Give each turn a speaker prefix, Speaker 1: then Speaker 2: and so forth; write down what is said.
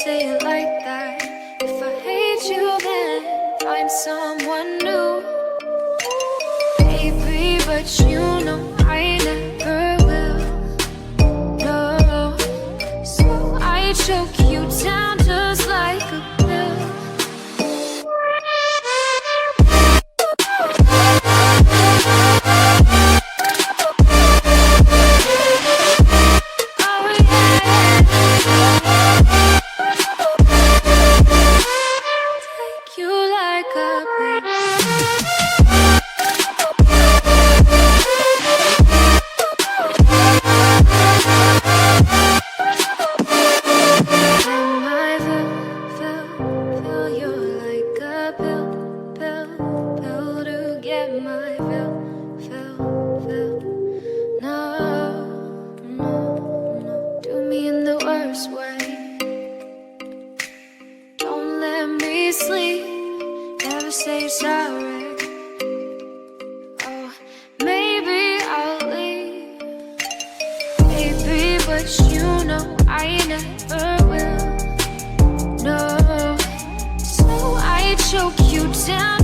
Speaker 1: say it like that. If I hate you, then find someone new. Baby, but you know I never will. No, so I choke you down just like a pill. Sleep, never say sorry. Oh, maybe I'll leave, baby, but you know I never will. No, so I choke you down